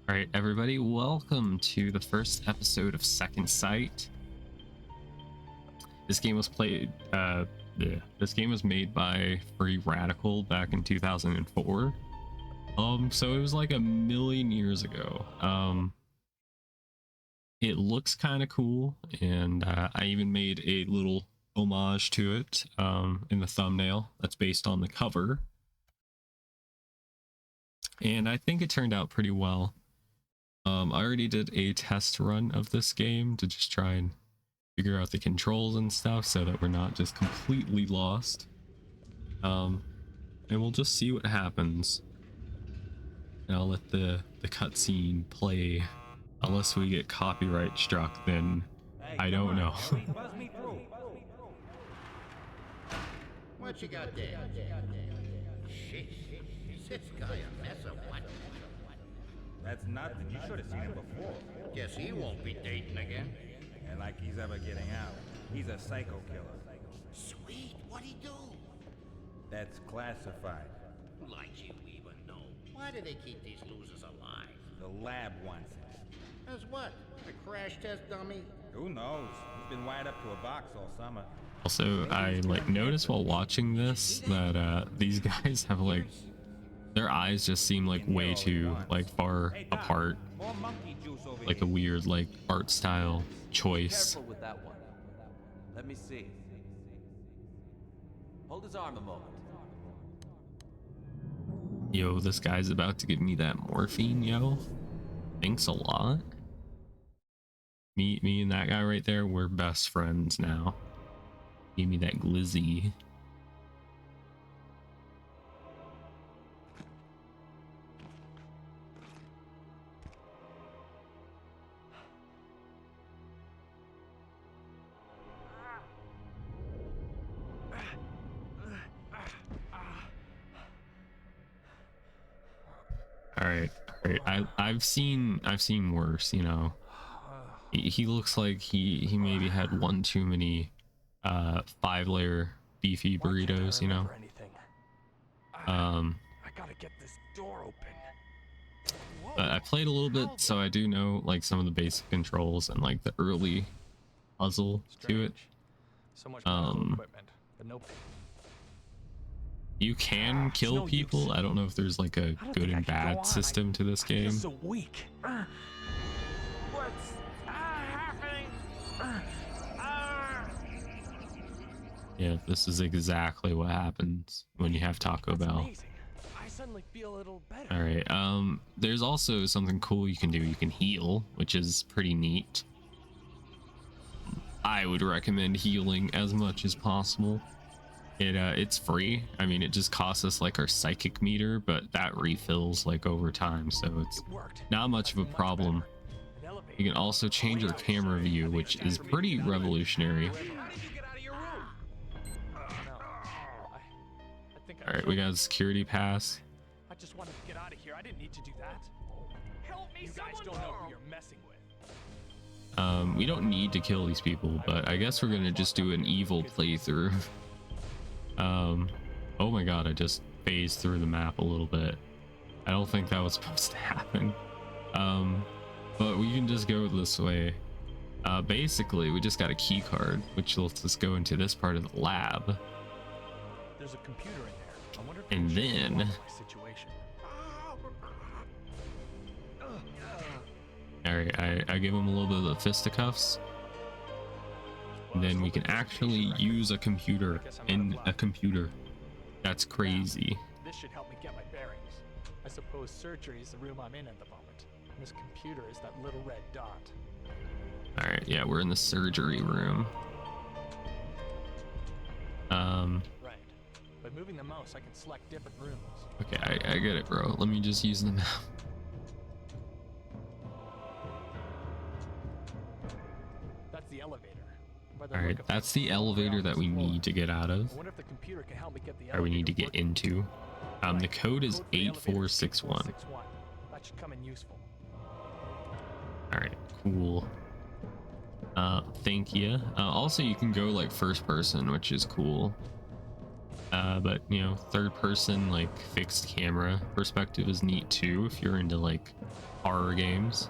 All right, everybody, welcome to the first episode of Second Sight. This game was this game was made by Free Radical back in 2004. So it was like a million years ago. It looks kind of cool, and I even made a little homage to it in the thumbnail that's based on the cover. And I think it turned out pretty well. I already did a test run of this game to just try and figure out the controls and stuff so that we're not just completely lost. And we'll just see what happens. And I'll let the cutscene play. Unless we get copyright struck, then I don't know. What you got there? Shit, is this guy a mess or what? That's nothing. You should have seen him before. Guess he won't be dating again. And like he's ever getting out. He's a psycho killer. Sweet, what'd he do? That's classified. Like you even know. Why do they keep these losers alive? The lab wants him. As what? A crash test dummy? Who knows? He's been wired up to a box all summer. Also, I noticed while watching this that these guys have their eyes just seem like way too far apart, More monkey juice over like a here. weird art style choice. Careful with that one. Let me see. Hold his arm a moment. Yo, this guy's about to give me that morphine, yo. Thanks a lot. Me and that guy right there, we're best friends now. Give me that glizzy. All right. I've seen worse, you know. He looks like he maybe had one too many 5-layer beefy burritos, you know. I gotta get this door open. But I played a little bit, so I do know some of the basic controls and the early puzzle to it. So much medical equipment, but no. You can kill no people. use. I don't know if there's like a I don't good think I and can go bad on. system to this I feel game. so weak. What's happening? Yeah, this is exactly what happens when you have Taco That's Bell. amazing. I suddenly feel a little better. All right. There's also something cool you can do. You can heal, which is pretty neat. I would recommend healing as much as possible. It's free. I mean, it just costs us our psychic meter, but that refills over time, so it's It worked. not much of a problem. An elevator. You can also change your camera view, which is pretty revolutionary. How did you get out of your room? No. I think I All right, we got a security pass. I just wanted to get out of here. I didn't need to do that. Help me, you guys don't know who you're messing with. We don't need to kill these people, but I guess we're gonna just do an evil playthrough. Oh my god, I just phased through the map a little bit. I don't think that was supposed to happen. But we can just go this way. Basically, we just got a key card, which lets us go into this part of the lab. There's a computer in there. I wonder if And it shows then- my situation. Alright, I give him a little bit of the fisticuffs. And then we can actually use a computer in a computer. That's crazy. This should help me get my bearings. I suppose surgery is the room I'm in at the moment. And this computer is that little red dot. Alright, yeah, we're in the surgery room. Right. By moving the mouse, I can select different rooms. Okay, I get it, bro. Let me just use the map. That's the elevator. By the Alright, look of that's it, the all way elevator off that this we floor. need to get out of. I wonder if the computer can help me get the Or we need to elevator get working. into. The Right. code is Code for the elevator is 8461. 8461. That should come in useful. Alright, cool. Thank you. Also, you can go first person, which is cool. But third person fixed camera perspective is neat too if you're into horror games.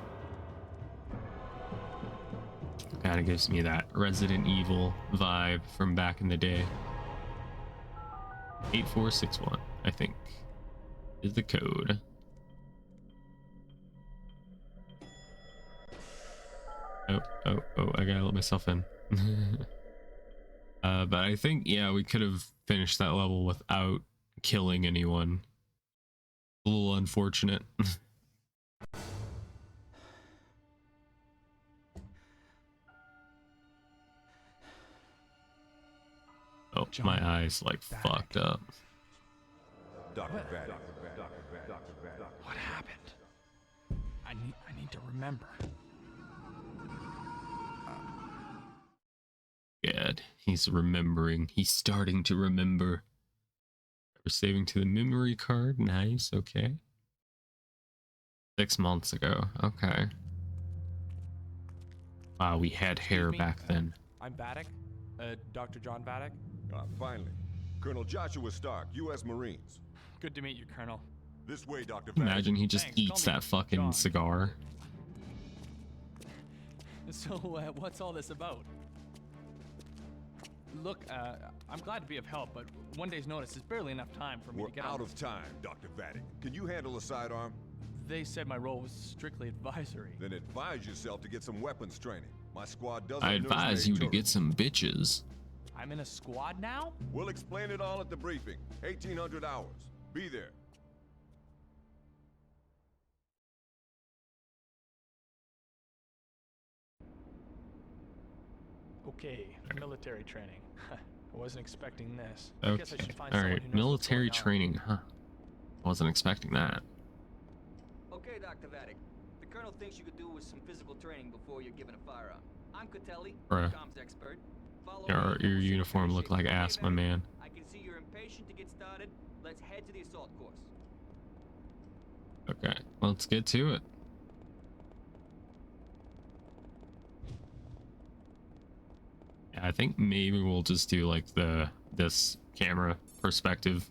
Kind of gives me that Resident Evil vibe from back in the day. 8461, I think, is the code. Oh, I gotta let myself in. But I think, yeah, we could have finished that level without killing anyone. A little unfortunate. Oh, John, my eyes like fucked up. Dr. What? Vatic. What happened? I need to remember. Good. He's remembering. He's starting to remember. We're saving to the memory card. Nice. Okay. 6 months ago. Okay. Wow, we had hair Excuse me, back then. I'm Vadek. Dr. John Vadek. Finally. Colonel Joshua Stark, U.S. Marines. Good to meet you, Colonel. This way, Dr. Vatic. Imagine he just Thanks, eats call me that fucking John. cigar. So, what's all this about? Look, I'm glad to be of help, but one day's notice is barely enough time for me We're to get out on. of time, Dr. Vatic. Can you handle a sidearm? They said my role was strictly advisory. Then advise yourself to get some weapons training. My squad doesn't I advise you to get some bitches. I'm in a squad now? We'll explain it all at the briefing. 1800 hours. Be there. Okay, military training. I wasn't expecting this. I guess I Okay. should find someone Alright, who knows what's military going on. training, huh? Wasn't expecting that. Okay, Dr. Vatic. The Colonel thinks you could do with some physical training before you're given a firearm. I'm Catelli, Bruh. comms expert. Follow Your, me and your we'll see uniform what looked kind like of shape. ass, Okay, my Vatic? man. I can see you're impatient to get started. Let's head to the assault course. Okay, let's get to it. Yeah, I think maybe we'll just do like this camera perspective.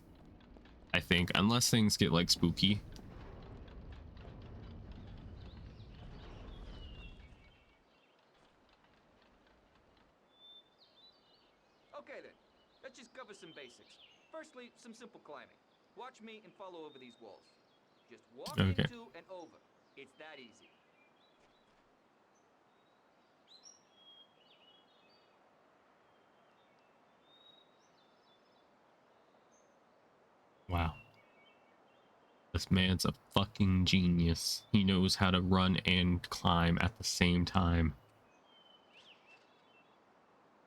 I think, unless things get like spooky. Okay then, let's just cover some basics. Firstly, some simple climbing. Watch me and follow over these walls. Just walk Okay. into and over. It's that easy. Wow. This man's a fucking genius. He knows how to run and climb at the same time.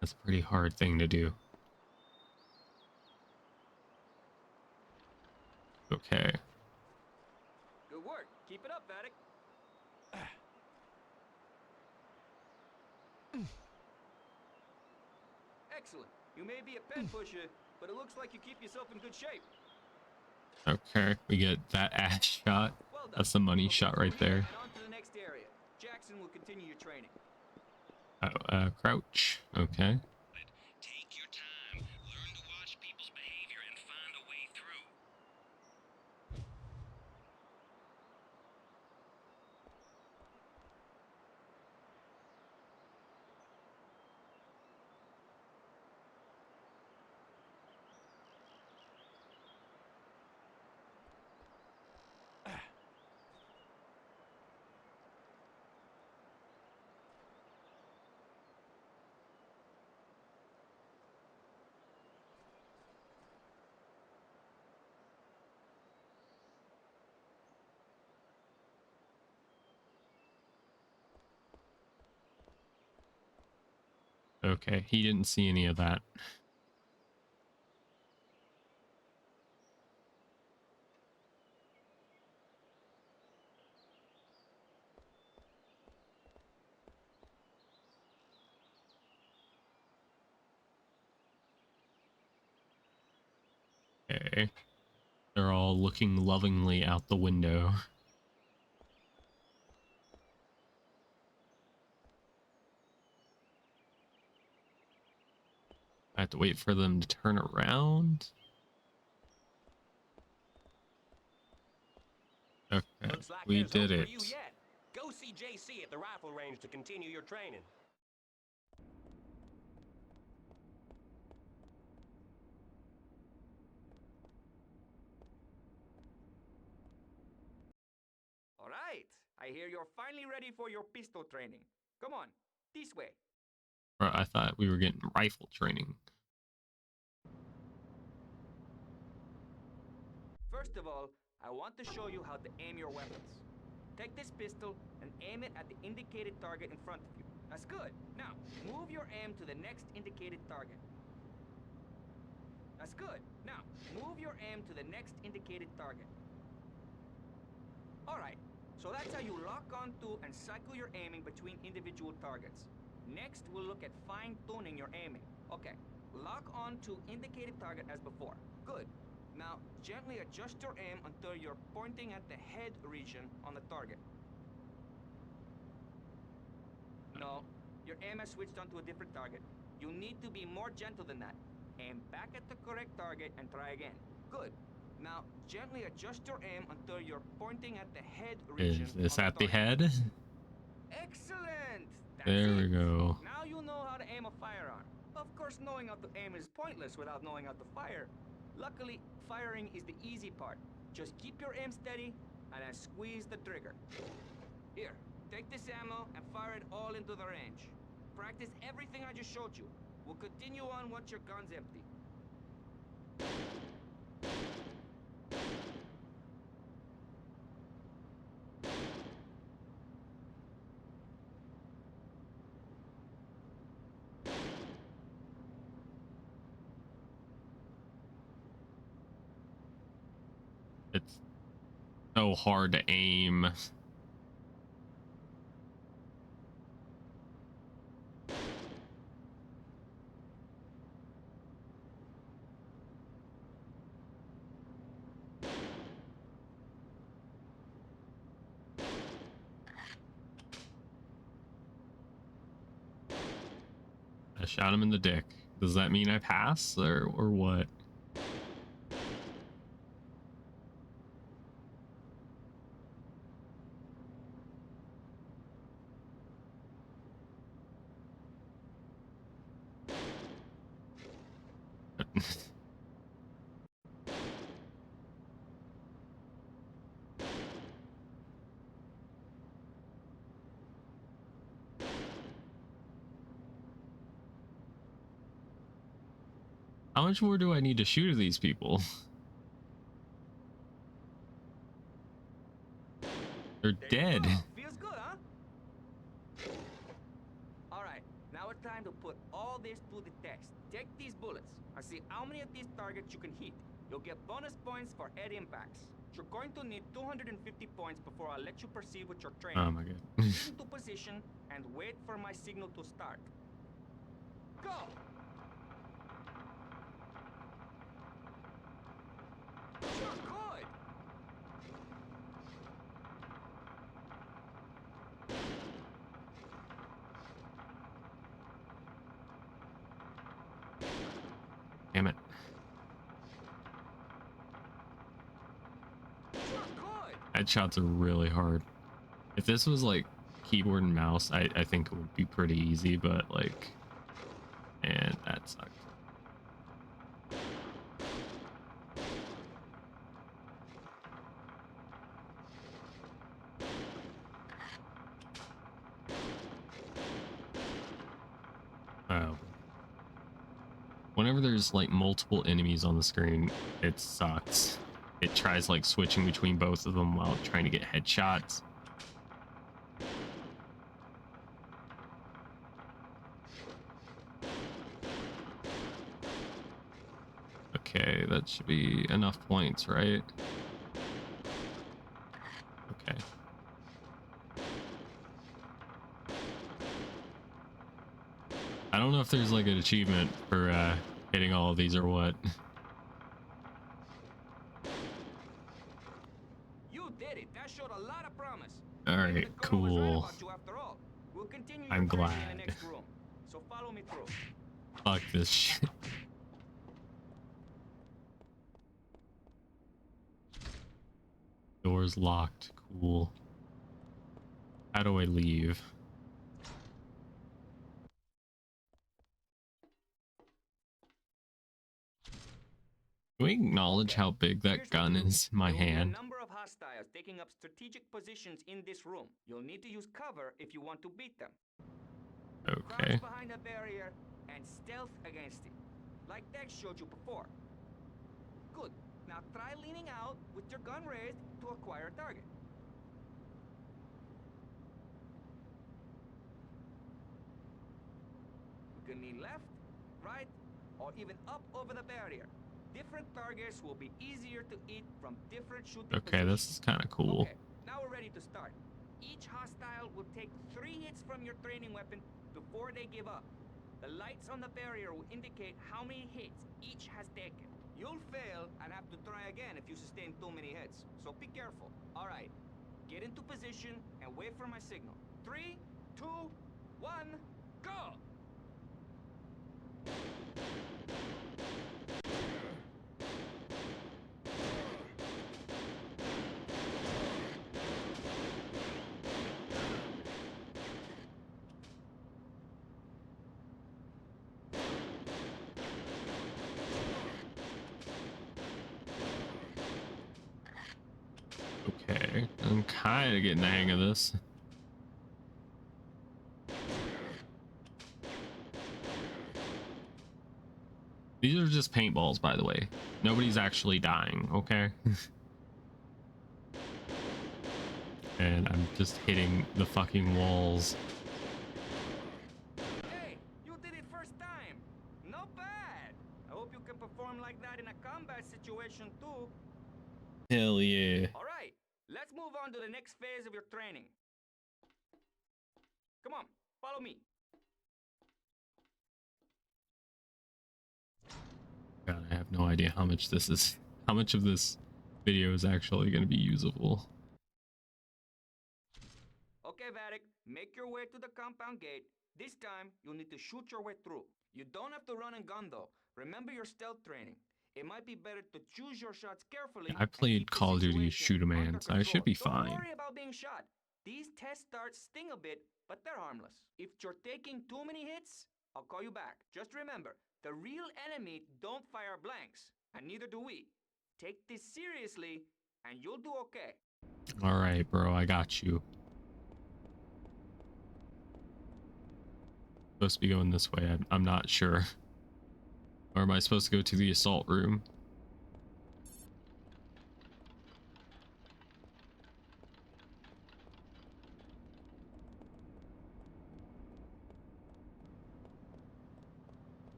That's a pretty hard thing to do. Okay. Good work. Keep it up, Vatic. Excellent. You may be a pen pusher, but it looks like you keep yourself in good shape. Okay, we get that ass shot. Well done. That's the money Look shot over right here there. And on to the next area. Jackson will continue your training. Crouch. Okay. Take your time. Learn to watch people's behavior and find a way through. Okay, he didn't see any of that. Okay. They're all looking lovingly out the window. I have to wait for them to turn around. Okay. Looks like We there's did hope it. for you yet. Go see JC at the rifle range to continue your training. All right. I hear you're finally ready for your pistol training. Come on, this way. Bro, I thought we were getting rifle training. First of all, I want to show you how to aim your weapons. Take this pistol and aim it at the indicated target in front of you. That's good. Now, move your aim to the next indicated target. That's good. Now, move your aim to the next indicated target. Alright, so that's how you lock onto and cycle your aiming between individual targets. Next, we'll look at fine-tuning your aiming. Okay, lock on to indicated target as before. Good. Now, gently adjust your aim until you're pointing at the head region on the target. No, your aim has switched onto a different target. You need to be more gentle than that. Aim back at the correct target and try again. Good. Now, gently adjust your aim until you're pointing at the head region. Is this on at the the target. head? Excellent! That's There we it. go. Now you know how to aim a firearm. Of course, knowing how to aim is pointless without knowing how to fire. Luckily, firing is the easy part. Just keep your aim steady and then squeeze the trigger. Here, take this ammo and fire it all into the range. Practice everything I just showed you. We'll continue on once your gun's empty. It's so hard to aim. I shot him in the dick. Does that mean I pass or what? How much more do I need to shoot of these people? They're dead. Feels good, huh? Alright, now it's time to put all this to the test. Take these bullets and see how many of these targets you can hit. You'll get bonus points for head impacts. You're going to need 250 points before I let you proceed with your training. Oh my god. Get into position and wait for my signal to start. Go! You're good! Damn it. You're good! Headshots are really hard. If this was like keyboard and mouse, I think it would be pretty easy, but like, and that sucked. Oh. Whenever there's like multiple enemies on the screen, it sucks. It tries like switching between both of them while trying to get headshots. Okay, that should be enough points, right? Okay. I don't know if there's like an achievement for hitting all of these or what. You did it. That showed a lot of promise. All Maybe right, the colonel was right cool. about you after all. We'll continue your I'm training glad. in the next room. So follow me through. Fuck this shit. Doors locked. Cool. How do I leave? Can we acknowledge how big that gun is in my There will be hand? a number of hostiles taking up strategic positions in this room. You'll need to use cover if you want to beat them. Okay. Crouch behind a barrier and stealth against it, like Dex showed you before. Good. Now try leaning out with your gun raised to acquire a target. You can lean left, right, or even up over the barrier. Different targets will be easier to eat from different shooting Okay, positions. this is kind of cool. Okay, now we're ready to start. Each hostile will take 3 hits from your training weapon before they give up. The lights on the barrier will indicate how many hits each has taken. You'll fail and have to try again if you sustain too many hits, so be careful. All right, get into position and wait for my signal. 3, 2, 1, go! Okay, I'm kind of getting the hang of this. These are just paintballs, by the way. Nobody's actually dying, okay? And I'm just hitting the fucking walls. Hey, you did it first time. Not bad. I hope you can perform like that in a combat situation too. Hell yeah. All right, let's move on to the next phase of your training. Come on, follow me. God, I have no idea how much this is, how much of this video is actually going to be usable. Okay, Vatic, make your way to the compound gate. This time, you'll need to shoot your way through. You don't have to run and gun though. Remember your stealth training. It might be better to choose your shots carefully. I and played keep the Call of Duty situation Shoot-A-Man, under so I should control. be Don't fine. worry about being shot. These test starts sting a bit, but they're harmless. If you're taking too many hits, I'll call you back. Just remember, the real enemy don't fire blanks, and neither do we. Take this seriously, and you'll do okay. All right, bro, I got you. Supposed to be going this way. I'm not sure. Or am I supposed to go to the assault room?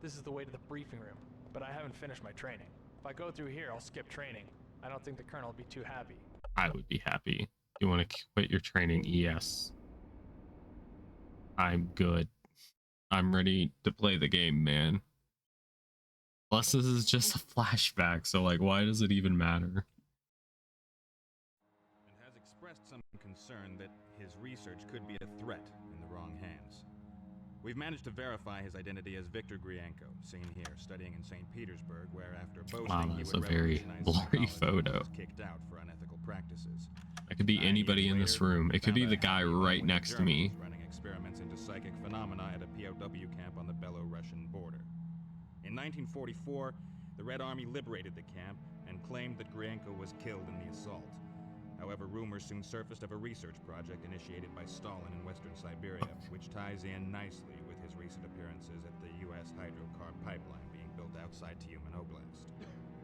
This is the way to the briefing room, but I haven't finished my training. If I go through here, I'll skip training. I don't think the colonel will be too happy. I would be happy. You want to quit your training? Yes. I'm good. I'm ready to play the game, man. Plus, this is just a flashback, so like, why does it even matter? And has expressed some concern that his research could be a threat in the wrong hands. We've managed to verify his identity as Victor Grienko, seen here studying in St. Petersburg, where after boasting Wow, he that's would a very revolutionize blurry psychology, photo. he was kicked out for unethical practices. It could be 9 anybody years in this later, room. It could be found the a guy happy home right with the next to me. Germans running experiments into psychic phenomena at a POW camp on the Belo-Russian border. In 1944, the Red Army liberated the camp and claimed that Grienko was killed in the assault. However, rumors soon surfaced of a research project initiated by Stalin in Western Siberia, which ties in nicely with his recent appearances at the U.S. hydrocarb pipeline being built outside Tyumen Oblast.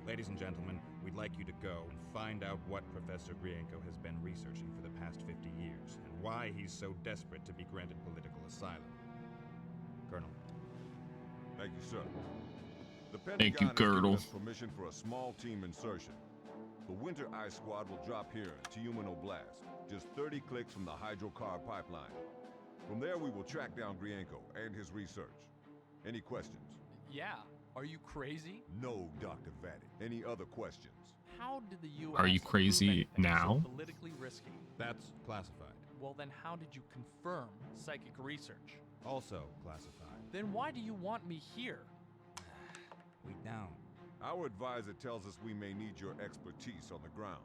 Ladies and gentlemen, we'd like you to go and find out what Professor Grienko has been researching for the past 50 years, and why he's so desperate to be granted political asylum. Colonel. Thank you, sir. The Thank you, Pentagon has given Girdle. us permission for a small team insertion. The Winter Ice Squad will drop here in Tyumen Oblast, just 30 clicks from the hydrocarb pipeline. From there, we will track down Grienko and his research. Any questions? Yeah. Are you crazy? No, Dr. Vatic. Any other questions? How did the U.S. Are you approve crazy anything now? so politically risky? That's classified. Well, then how did you confirm psychic research? Also classified. Then why do you want me here? We don't. Our advisor tells us we may need your expertise on the ground.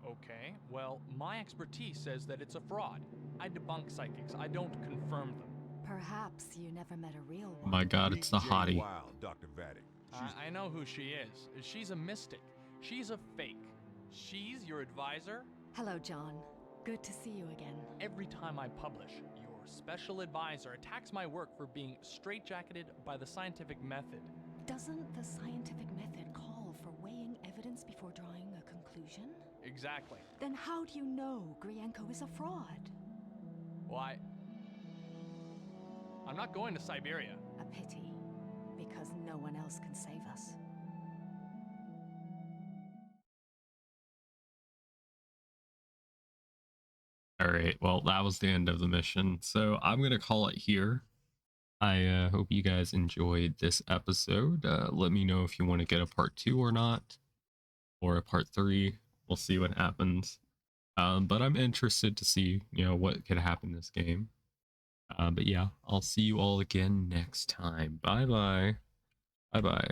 Okay, well, my expertise says that it's a fraud. I debunk psychics, I don't confirm them. Perhaps you never met a real Oh one. my god, it's the Meet Jane hottie. Wild, Dr. Vatic. I know who she is. She's a mystic. She's a fake. She's your advisor? Hello, John. Good to see you again. Every time I publish, your special advisor attacks my work for being straitjacketed by the scientific method. Doesn't the scientific method call for weighing evidence before drawing a conclusion? Exactly. Then how do you know Grienko is a fraud? Why? I'm not going to Siberia. A pity, because no one else can save us. Alright, well, that was the end of the mission. So I'm going to call it here. I hope you guys enjoyed this episode. Let me know if you want to get a part 2 or not, or a part 3. We'll see what happens. But I'm interested to see, what could happen in this game. But yeah, I'll see you all again next time. Bye-bye. Bye-bye.